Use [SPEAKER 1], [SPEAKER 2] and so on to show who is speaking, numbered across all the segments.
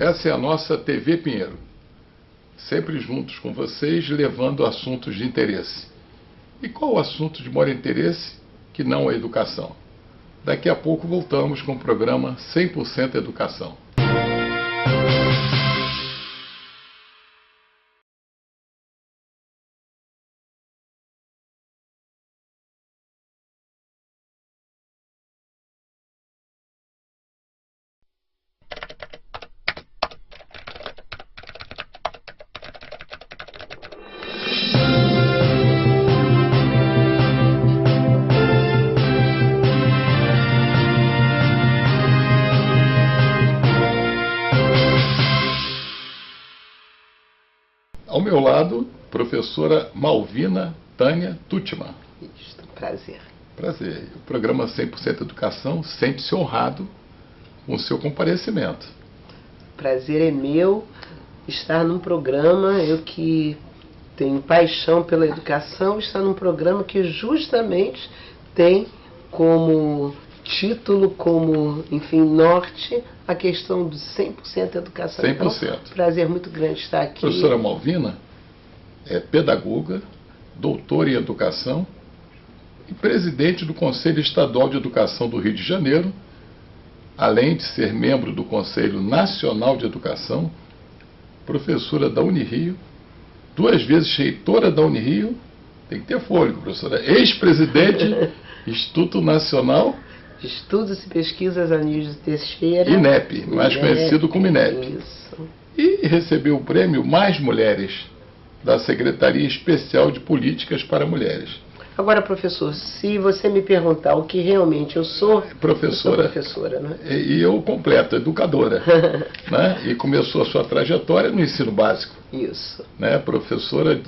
[SPEAKER 1] Essa é a nossa TV Pinheiro. Sempre juntos com vocês, levando assuntos de interesse. E qual o assunto de maior interesse que não a educação? Daqui a pouco voltamos com o programa 100% Educação. Ao meu lado, professora Malvina Tânia Tuttmann.
[SPEAKER 2] Isso, prazer.
[SPEAKER 1] Prazer. O programa 100% Educação sente-se honrado com o seu comparecimento.
[SPEAKER 2] Prazer é meu estar num programa, eu que tenho paixão pela educação, estar num programa que justamente tem como título, como, enfim, norte, a questão do 100% educação.
[SPEAKER 1] 100%.
[SPEAKER 2] Então, prazer muito grande estar aqui.
[SPEAKER 1] Professora Malvina é pedagoga, doutora em educação e presidente do Conselho Estadual de Educação do Rio de Janeiro, além de ser membro do Conselho Nacional de Educação, professora da Unirio, 2 vezes reitora da Unirio, tem que ter fôlego, professora, ex-presidente Instituto Nacional
[SPEAKER 2] de Estudos e Pesquisas Anísio Teixeira.
[SPEAKER 1] INEP, mais conhecido como INEP.
[SPEAKER 2] Isso.
[SPEAKER 1] E recebeu o prêmio Mais Mulheres, da Secretaria Especial de Políticas para Mulheres.
[SPEAKER 2] Agora, professor, se você me perguntar o que realmente eu sou
[SPEAKER 1] professora,
[SPEAKER 2] né?
[SPEAKER 1] E eu completo, educadora. Né? E começou a sua trajetória no ensino básico.
[SPEAKER 2] Isso.
[SPEAKER 1] Né? Professora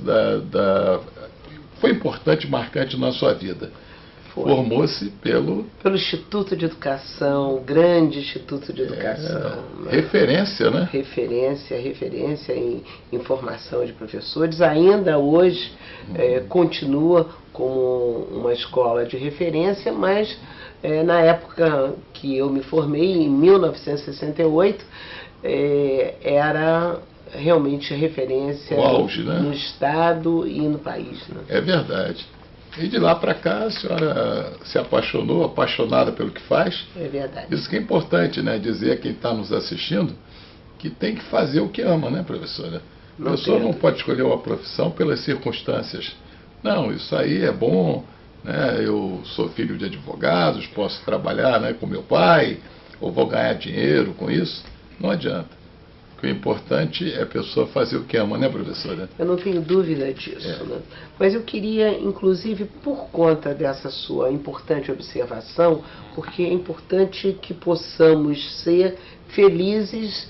[SPEAKER 1] foi importante e marcante na sua vida. Formou-se pelo
[SPEAKER 2] Instituto de Educação, o grande Instituto de Educação.
[SPEAKER 1] Né? Referência, né?
[SPEAKER 2] Referência em formação de professores. Ainda hoje continua como uma escola de referência, mas na época que eu me formei, em 1968, era realmente referência
[SPEAKER 1] auge, né?
[SPEAKER 2] No estado e no país. Né?
[SPEAKER 1] É verdade. E de lá para cá a senhora se apaixonou, apaixonada pelo que faz.
[SPEAKER 2] É verdade.
[SPEAKER 1] Isso que é importante, né? Dizer a quem está nos assistindo que tem que fazer o que ama, né, professora? A pessoa não pode escolher uma profissão pelas circunstâncias. Não, isso aí é bom, né? Eu sou filho de advogados, posso trabalhar, né, com meu pai, ou vou ganhar dinheiro com isso. Não adianta. O importante é a pessoa fazer o que ama, né, professora?
[SPEAKER 2] Eu não tenho dúvida disso, né? Mas eu queria, inclusive, por conta dessa sua importante observação, porque é importante que possamos ser felizes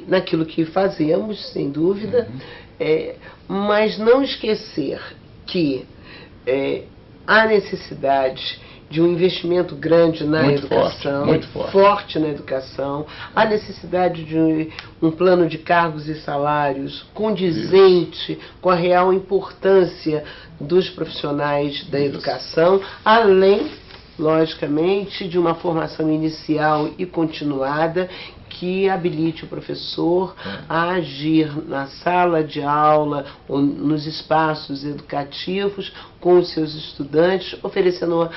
[SPEAKER 2] naquilo que fazemos, sem dúvida, mas não esquecer que há necessidade de um investimento grande na educação,
[SPEAKER 1] muito
[SPEAKER 2] forte na educação, a necessidade de um plano de cargos e salários condizente com a real importância dos profissionais da educação, além, logicamente, de uma formação inicial e continuada que habilite o professor a agir na sala de aula ou nos espaços educativos com os seus estudantes, oferecendo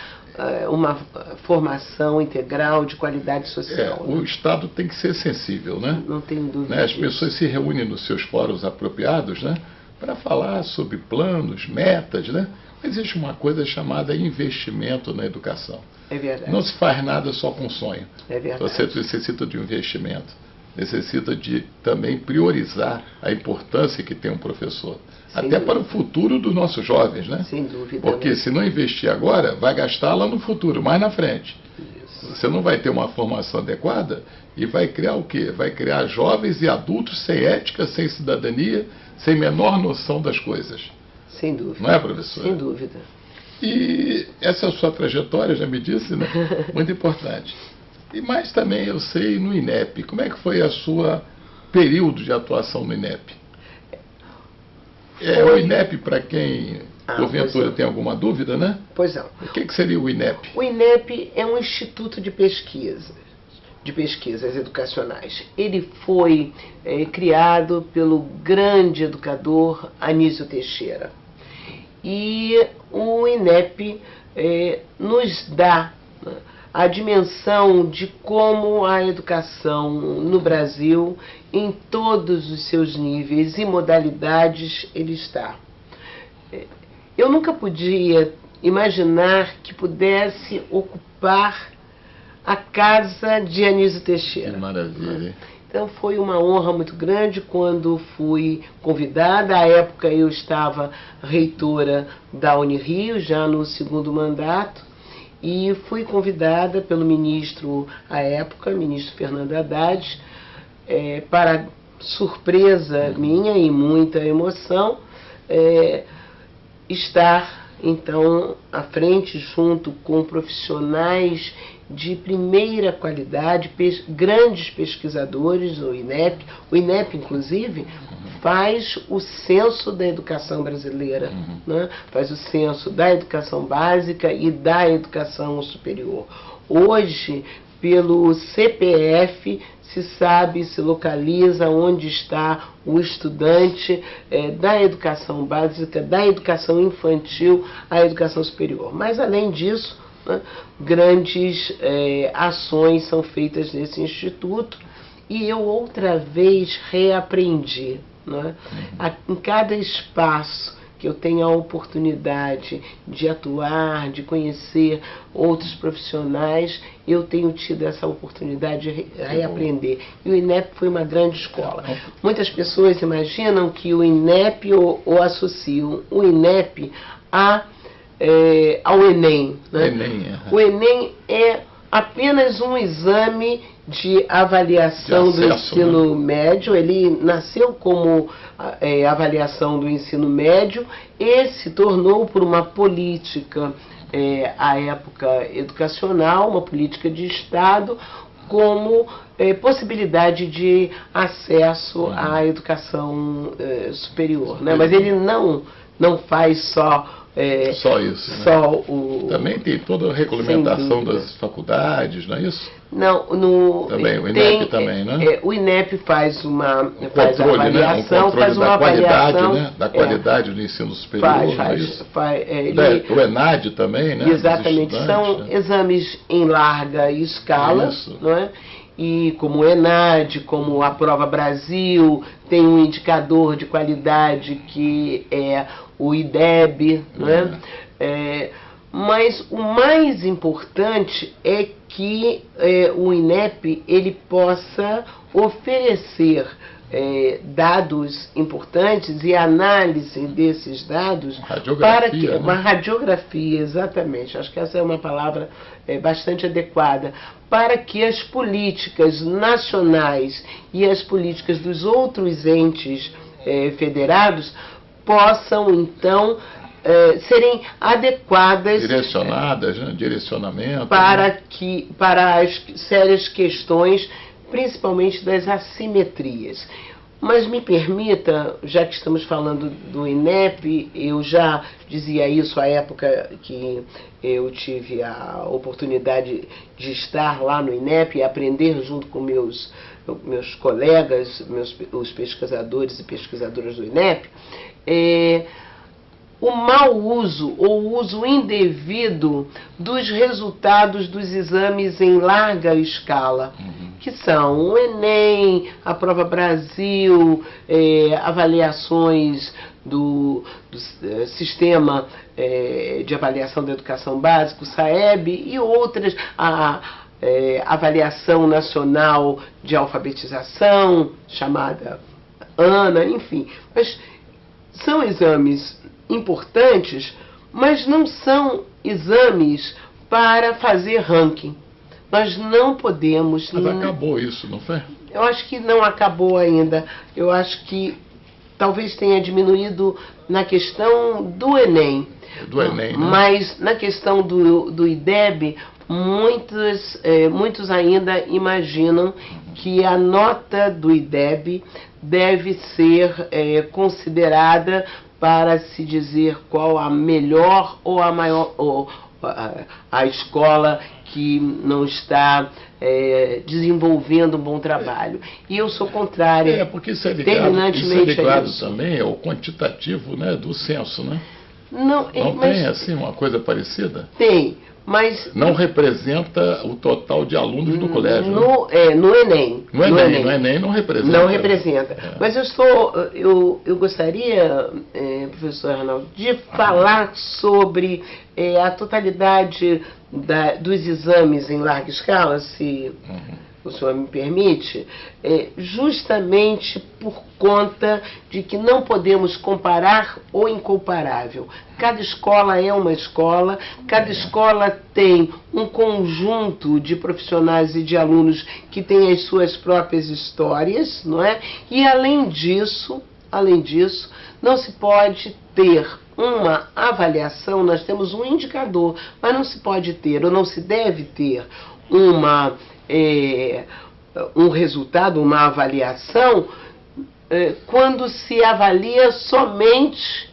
[SPEAKER 2] uma formação integral de qualidade social.
[SPEAKER 1] O Estado tem que ser sensível, né?
[SPEAKER 2] Não tenho dúvida.
[SPEAKER 1] As pessoas se reúnem nos seus fóruns apropriados, né, para falar sobre planos, metas, né? Existe uma coisa chamada investimento na educação.
[SPEAKER 2] É verdade.
[SPEAKER 1] Não se faz nada só com sonho.
[SPEAKER 2] É verdade.
[SPEAKER 1] Você necessita de um investimento. Necessita de também priorizar a importância que tem um professor. Sem dúvida. Para o futuro dos nossos jovens, né?
[SPEAKER 2] Sem dúvida.
[SPEAKER 1] Porque se não investir agora, vai gastar lá no futuro, mais na frente.
[SPEAKER 2] Isso.
[SPEAKER 1] Você não vai ter uma formação adequada e vai criar o quê? Vai criar jovens e adultos sem ética, sem cidadania, sem menor noção das coisas.
[SPEAKER 2] Sem dúvida.
[SPEAKER 1] Não é, professor?
[SPEAKER 2] Sem dúvida.
[SPEAKER 1] E essa sua trajetória, já me disse, né? Muito importante. E mais também, eu sei, no INEP. Como é que foi a sua período de atuação no INEP? O INEP, para quem porventura tem alguma dúvida, né?
[SPEAKER 2] Pois não.
[SPEAKER 1] O que seria o INEP?
[SPEAKER 2] O INEP é um instituto de pesquisa. de pesquisas educacionais. Ele foi criado pelo grande educador Anísio Teixeira. E o INEP nos dá a dimensão de como a educação no Brasil, em todos os seus níveis e modalidades, ele está. Eu nunca podia imaginar que pudesse ocupar a casa de Anísio Teixeira.
[SPEAKER 1] Que maravilha.
[SPEAKER 2] Então foi uma honra muito grande quando fui convidada. À época eu estava reitora da Unirio, já no segundo mandato, e fui convidada pelo ministro, à época, ministro Fernando Haddad, para surpresa minha e muita emoção, estar então à frente junto com profissionais de primeira qualidade, grandes pesquisadores do INEP. O INEP, inclusive, faz o censo da educação brasileira, né? Faz o censo da educação básica e da educação superior. Hoje, pelo CPF, se sabe, se localiza onde está o estudante da educação básica, da educação infantil à educação superior. Mas, além disso, né, grandes ações são feitas nesse instituto, e eu outra vez reaprendi, né? Em cada espaço que eu tenho a oportunidade de atuar, de conhecer outros profissionais, eu tenho tido essa oportunidade de reaprender. E o INEP foi uma grande escola. Muitas pessoas imaginam que o INEP ou associam o INEP ao Enem, né?
[SPEAKER 1] O
[SPEAKER 2] Enem é apenas um exame de avaliação do ensino médio. Ele nasceu como avaliação do ensino médio e se tornou, por uma política à época educacional, uma política de Estado, como possibilidade de acesso à educação superior, né? Mas ele não faz só
[SPEAKER 1] isso, né?
[SPEAKER 2] Só
[SPEAKER 1] também tem toda a regulamentação das faculdades, não é isso?
[SPEAKER 2] Não,
[SPEAKER 1] também, o INEP também, né?
[SPEAKER 2] O INEP faz uma
[SPEAKER 1] faz a avaliação,
[SPEAKER 2] né?
[SPEAKER 1] Faz uma qualidade, né? Da qualidade do ensino superior, o ENAD também, né?
[SPEAKER 2] Exatamente, são exames em larga escala, não é? E como o ENAD, como a Prova Brasil, tem um indicador de qualidade que é o IDEB, né? Mas o mais importante é que o INEP ele possa oferecer dados importantes e análise desses dados para que uma radiografia, exatamente, acho que essa é uma palavra bastante adequada, para que as políticas nacionais e as políticas dos outros entes federados possam então serem adequadas,
[SPEAKER 1] direcionadas, né? Direcionamento
[SPEAKER 2] para as sérias questões, principalmente das assimetrias. Mas me permita, já que estamos falando do INEP, eu já dizia isso à época que eu tive a oportunidade de estar lá no INEP e aprender junto com meus colegas, os pesquisadores e pesquisadoras do INEP, o mau uso ou o uso indevido dos resultados dos exames em larga escala, que são o Enem, a Prova Brasil, avaliações do Sistema de Avaliação da Educação Básica, o SAEB, e outras, a Avaliação Nacional de Alfabetização, chamada ANA, enfim. Mas são exames importantes, mas não são exames para fazer ranking. Nós não podemos...
[SPEAKER 1] Mas acabou isso, não foi?
[SPEAKER 2] Eu acho que não acabou ainda. Eu acho que talvez tenha diminuído na questão do Enem.
[SPEAKER 1] Do Enem, né?
[SPEAKER 2] Mas na questão do IDEB, muitos ainda imaginam que a nota do IDEB deve ser considerada para se dizer qual a melhor ou a maior a escola que não está desenvolvendo um bom trabalho. E eu sou contrária.
[SPEAKER 1] Porque isso é ligado também ao quantitativo, né, do censo, né? Não tem assim uma coisa parecida?
[SPEAKER 2] Tem, mas...
[SPEAKER 1] Não representa o total de alunos do colégio.
[SPEAKER 2] No Enem.
[SPEAKER 1] No Enem não representa.
[SPEAKER 2] Não representa. Mas eu gostaria, professor Arnaldo, de falar sobre a totalidade dos exames em larga escala, se o senhor me permite, justamente por conta de que não podemos comparar o incomparável. Cada escola é uma escola, cada escola tem um conjunto de profissionais e de alunos que têm as suas próprias histórias, não é? E além disso, não se pode ter uma avaliação, nós temos um indicador, mas não se pode ter, ou não se deve ter um resultado, uma avaliação, quando se avalia somente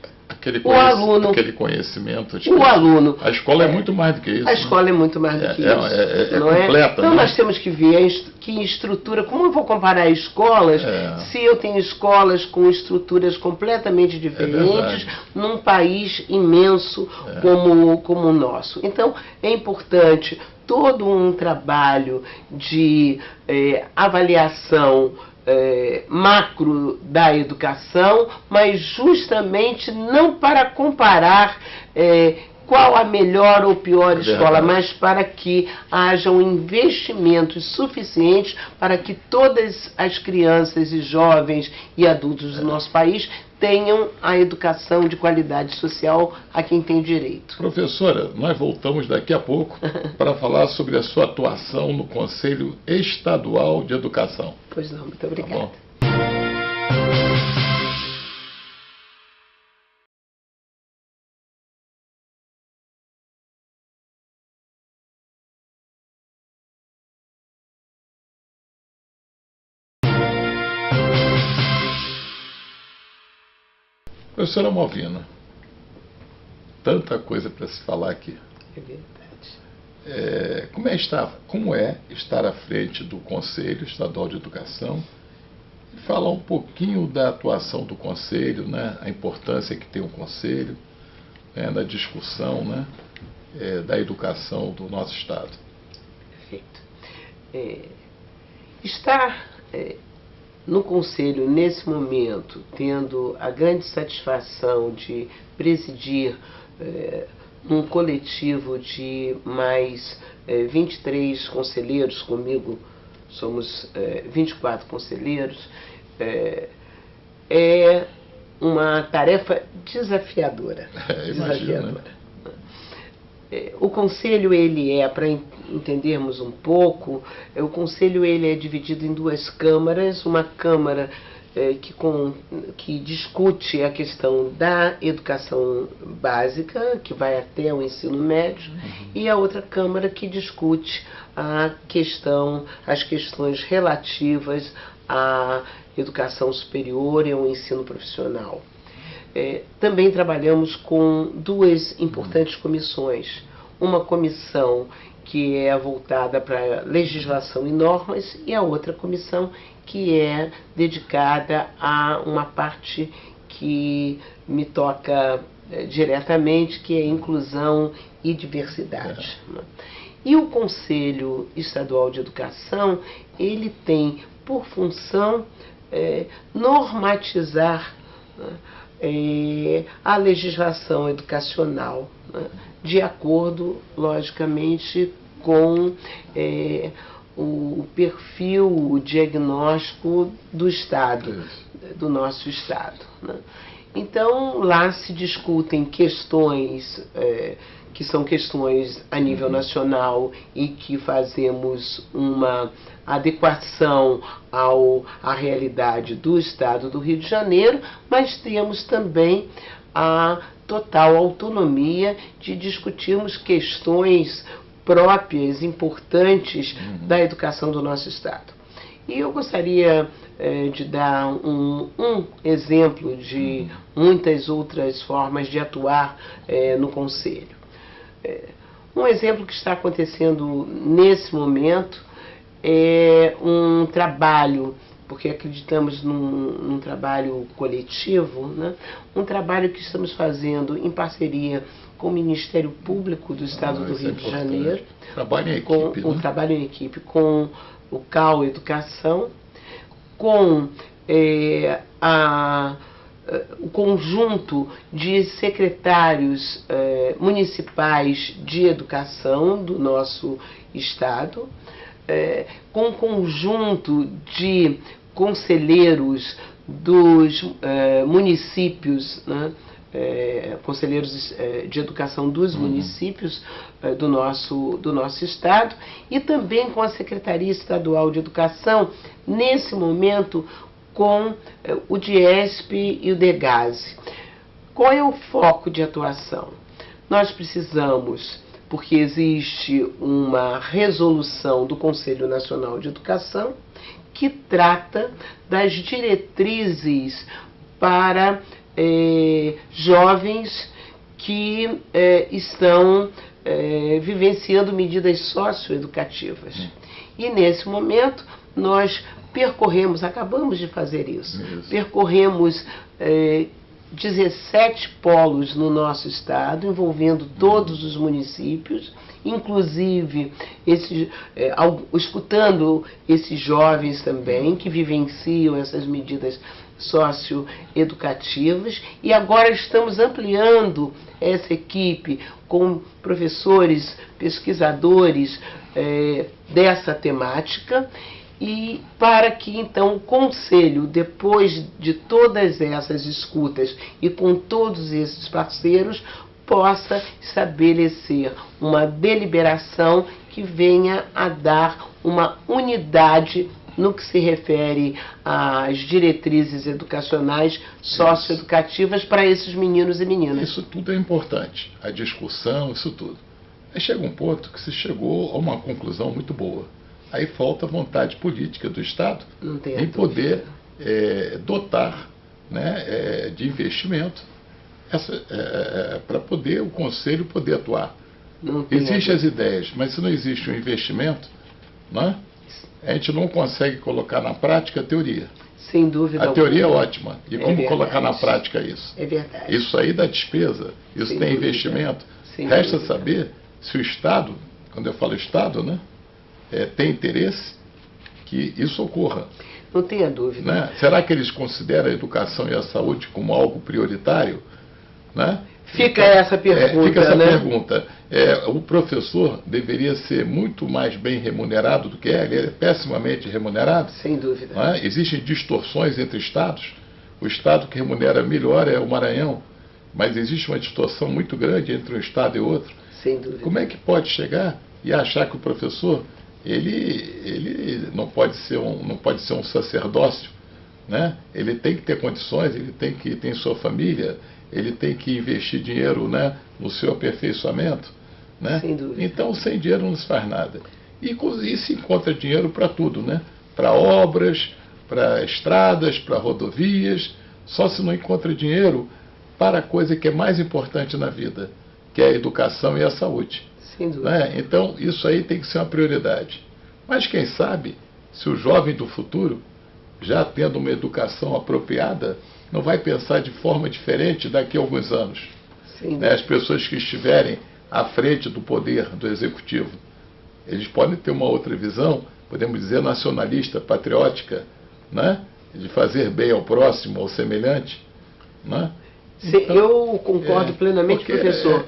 [SPEAKER 2] o aluno.
[SPEAKER 1] Aquele conhecimento.
[SPEAKER 2] O aluno.
[SPEAKER 1] A escola é muito mais do que isso.
[SPEAKER 2] A escola é muito mais do que isso.
[SPEAKER 1] É
[SPEAKER 2] não
[SPEAKER 1] completa.
[SPEAKER 2] Então nós temos que ver que estrutura. Como eu vou comparar escolas se eu tenho escolas com estruturas completamente diferentes num país imenso como o nosso? Então é importante todo um trabalho de avaliação macro da educação, mas justamente não para comparar qual a melhor ou pior escola, mas para que hajam investimentos suficientes para que todas as crianças e jovens e adultos do nosso país tenham a educação de qualidade social a quem tem direito.
[SPEAKER 1] Professora, nós voltamos daqui a pouco para falar sobre a sua atuação no Conselho Estadual de Educação.
[SPEAKER 2] Pois não, muito obrigada.
[SPEAKER 1] Tá bom. Professora Malvina, tanta coisa para se falar aqui.
[SPEAKER 2] É verdade.
[SPEAKER 1] Como é estar à frente do Conselho Estadual de Educação e falar um pouquinho da atuação do Conselho, né, a importância que tem o Conselho, na discussão, né, da educação do nosso Estado.
[SPEAKER 2] Perfeito. Estar no Conselho, nesse momento, tendo a grande satisfação de presidir um coletivo de mais 23 conselheiros, comigo somos 24 conselheiros, é uma tarefa desafiadora.
[SPEAKER 1] Imagina.
[SPEAKER 2] O Conselho, para entendermos um pouco, o Conselho é dividido em duas câmaras, uma câmara que discute a questão da educação básica, que vai até o ensino médio, e a outra câmara que discute as questões relativas à educação superior e ao ensino profissional. Também trabalhamos com duas importantes comissões. Uma comissão que é voltada para legislação e normas e a outra comissão que é dedicada a uma parte que me toca diretamente, que é inclusão e diversidade. E o Conselho Estadual de Educação, ele tem por função normatizar a legislação educacional, de acordo, logicamente, com o perfil, o diagnóstico do Estado, do nosso Estado. Então, lá se discutem questões que são questões a nível nacional e que fazemos uma adequação à realidade do Estado do Rio de Janeiro, mas temos também a total autonomia de discutirmos questões próprias, importantes da educação do nosso Estado. E eu gostaria de dar um exemplo de muitas outras formas de atuar no Conselho. Um exemplo que está acontecendo nesse momento é um trabalho, porque acreditamos num trabalho coletivo, né? Um trabalho que estamos fazendo em parceria com o Ministério Público do Estado do Rio de Janeiro.
[SPEAKER 1] Trabalho em equipe,
[SPEAKER 2] um trabalho em equipe com o CAU Educação, com o conjunto de secretários municipais de educação do nosso estado, com o conjunto de conselheiros dos municípios, né? Conselheiros de educação dos municípios do nosso estado, e também com a Secretaria Estadual de Educação, nesse momento com o DIESP e o DEGASE. Qual é o foco de atuação? Nós precisamos, porque existe uma resolução do Conselho Nacional de Educação que trata das diretrizes para jovens que estão vivenciando medidas socioeducativas. E nesse momento nós acabamos de fazer isso. Percorremos 17 polos no nosso estado, envolvendo todos os municípios, inclusive escutando esses jovens também que vivenciam essas medidas socioeducativas, e agora estamos ampliando essa equipe com professores, pesquisadores dessa temática, e para que então o Conselho, depois de todas essas escutas e com todos esses parceiros, possa estabelecer uma deliberação que venha a dar uma unidade no que se refere às diretrizes educacionais socioeducativas para esses meninos e meninas.
[SPEAKER 1] Isso tudo é importante, a discussão, isso tudo. Aí chega um ponto que se chegou a uma conclusão muito boa. Aí falta vontade política do Estado em poder dotar, né, de investimento para poder o Conselho poder atuar. Existem as ideias, mas se não existe um investimento, né, a gente não consegue colocar na prática a teoria.
[SPEAKER 2] Sem dúvida alguma.
[SPEAKER 1] A teoria é ótima. E como colocar na prática isso?
[SPEAKER 2] É verdade.
[SPEAKER 1] Isso aí dá despesa, isso tem investimento. Resta saber se o Estado, quando eu falo Estado, né, tem interesse que isso ocorra.
[SPEAKER 2] Não tenha dúvida.
[SPEAKER 1] Né? Será que eles consideram a educação e a saúde como algo prioritário? Né?
[SPEAKER 2] Fica essa pergunta.
[SPEAKER 1] Pergunta. O professor deveria ser muito mais bem remunerado do que ele é pessimamente remunerado?
[SPEAKER 2] Sem dúvida.
[SPEAKER 1] Né? Existem distorções entre estados. O estado que remunera melhor é o Maranhão, mas existe uma distorção muito grande entre um estado e outro.
[SPEAKER 2] Sem dúvida.
[SPEAKER 1] Como é que pode chegar e achar que o professor ele não pode ser um sacerdócio, né? Ele tem que ter condições, ele tem que ter sua família, ele tem que investir dinheiro, né, no seu aperfeiçoamento, né?
[SPEAKER 2] Sem dúvida.
[SPEAKER 1] Então, sem dinheiro não se faz nada. E se encontra dinheiro para tudo, né? Para obras, para estradas, para rodovias. Só se não encontra dinheiro para a coisa que é mais importante na vida, que é a educação e a saúde.
[SPEAKER 2] Sem dúvida.
[SPEAKER 1] Né? Então, isso aí tem que ser uma prioridade. Mas quem sabe, se o jovem do futuro, já tendo uma educação apropriada, não vai pensar de forma diferente daqui a alguns anos. Né? As pessoas que estiverem à frente do poder do executivo, eles podem ter uma outra visão, podemos dizer nacionalista, patriótica, né? De fazer bem ao próximo, ao semelhante. Né?
[SPEAKER 2] Então, eu concordo plenamente, professor.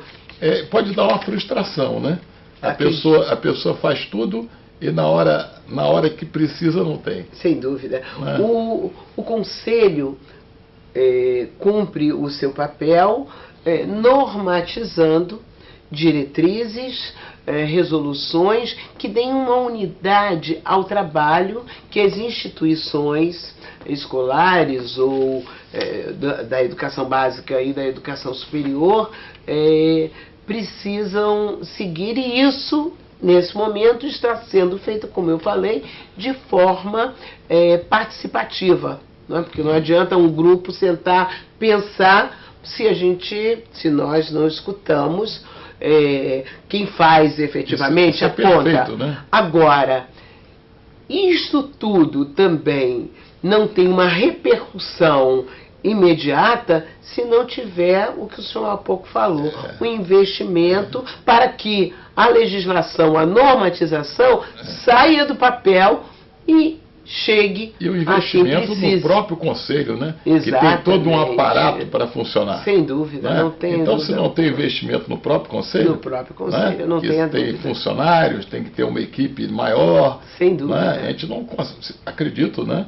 [SPEAKER 1] Pode dar uma frustração, né? A pessoa faz tudo e na hora que precisa não tem.
[SPEAKER 2] Sem dúvida. Né? O Conselho cumpre o seu papel normatizando diretrizes, resoluções que deem uma unidade ao trabalho que as instituições escolares ou da educação básica e da educação superior precisam seguir, e isso, nesse momento, está sendo feito, como eu falei, de forma participativa. Não é? Porque não adianta um grupo sentar, pensar, se nós não escutamos quem faz efetivamente
[SPEAKER 1] isso é
[SPEAKER 2] a conta.
[SPEAKER 1] perfeito, né?
[SPEAKER 2] Agora, isso tudo também não tem uma repercussão imediata se não tiver o que o senhor há pouco falou, o investimento para que a legislação, a normatização saia do papel e chegue
[SPEAKER 1] e o
[SPEAKER 2] a quem
[SPEAKER 1] investimento
[SPEAKER 2] precisa.
[SPEAKER 1] no próprio conselho, né?
[SPEAKER 2] Exatamente.
[SPEAKER 1] Que tem todo um aparato para funcionar.
[SPEAKER 2] Sem dúvida,
[SPEAKER 1] né?
[SPEAKER 2] não tem
[SPEAKER 1] Então,
[SPEAKER 2] dúvida.
[SPEAKER 1] se não tem investimento no próprio conselho,
[SPEAKER 2] No próprio conselho,
[SPEAKER 1] né?
[SPEAKER 2] não tem a
[SPEAKER 1] tem
[SPEAKER 2] dúvida.
[SPEAKER 1] funcionários, tem que ter uma equipe maior.
[SPEAKER 2] Sem dúvida.
[SPEAKER 1] Né? A gente não acredito, né?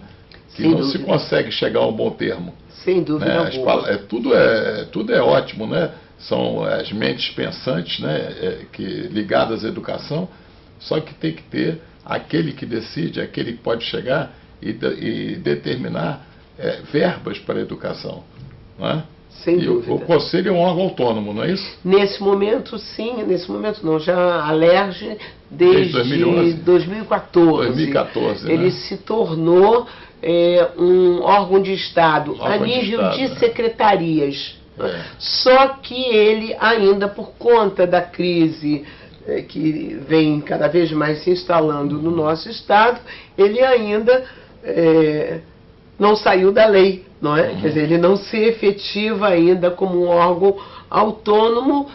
[SPEAKER 1] Que
[SPEAKER 2] Sem
[SPEAKER 1] não
[SPEAKER 2] dúvida.
[SPEAKER 1] se consegue chegar a um bom termo.
[SPEAKER 2] Sem dúvida
[SPEAKER 1] Né?
[SPEAKER 2] alguma.
[SPEAKER 1] Tudo é ótimo, né? São as mentes pensantes, né? Ligadas à educação, só que tem que ter aquele que decide, aquele que pode chegar e determinar verbas para a educação. Não é?
[SPEAKER 2] Sem dúvida.
[SPEAKER 1] O conselho é um órgão autônomo, não é isso?
[SPEAKER 2] Nesse momento, sim. Nesse momento, não. Já a LERJ, desde 2014.
[SPEAKER 1] 2014,
[SPEAKER 2] ele
[SPEAKER 1] né?
[SPEAKER 2] se tornou um órgão de Estado a nível de secretarias. Só que ele ainda, por conta da crise que vem cada vez mais se instalando no nosso Estado, ele ainda não saiu da lei, não é? Quer dizer, ele não se efetiva ainda como um órgão autônomo,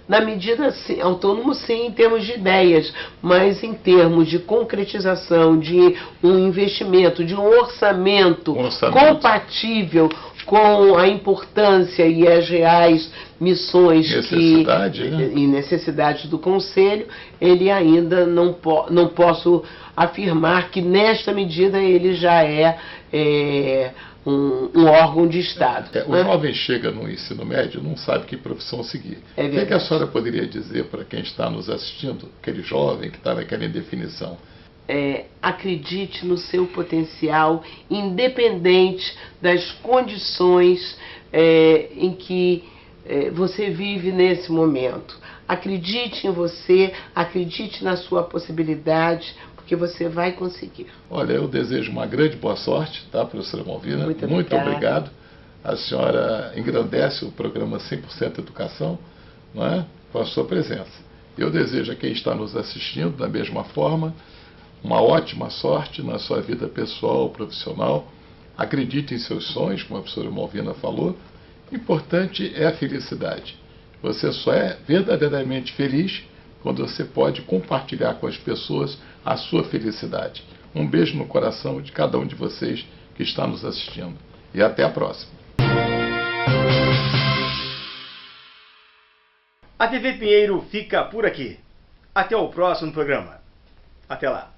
[SPEAKER 2] na medida, sim, autônomo sim em termos de ideias, mas em termos de concretização, de um investimento, de um orçamento compatível com a importância e as reais missões e necessidades do Conselho, ele ainda não posso afirmar que nesta medida ele já é um órgão de Estado.
[SPEAKER 1] O jovem chega no ensino médio e não sabe que profissão seguir. O que a senhora poderia dizer para quem está nos assistindo, aquele jovem que está naquela indefinição?
[SPEAKER 2] Acredite no seu potencial, independente das condições em que você vive nesse momento. Acredite em você, acredite na sua possibilidade, porque você vai conseguir.
[SPEAKER 1] Olha, eu desejo uma grande boa sorte, tá, professora Malvina? Muito obrigado. A senhora engrandece o programa 100% Educação, não é? Com a sua presença. Eu desejo a quem está nos assistindo, da mesma forma, uma ótima sorte na sua vida pessoal, profissional. Acredite em seus sonhos, como a professora Malvina falou. Importante é a felicidade. Você só é verdadeiramente feliz quando você pode compartilhar com as pessoas a sua felicidade. Um beijo no coração de cada um de vocês que está nos assistindo. E até a próxima.
[SPEAKER 3] A TV Pinheiro fica por aqui. Até o próximo programa. Até lá.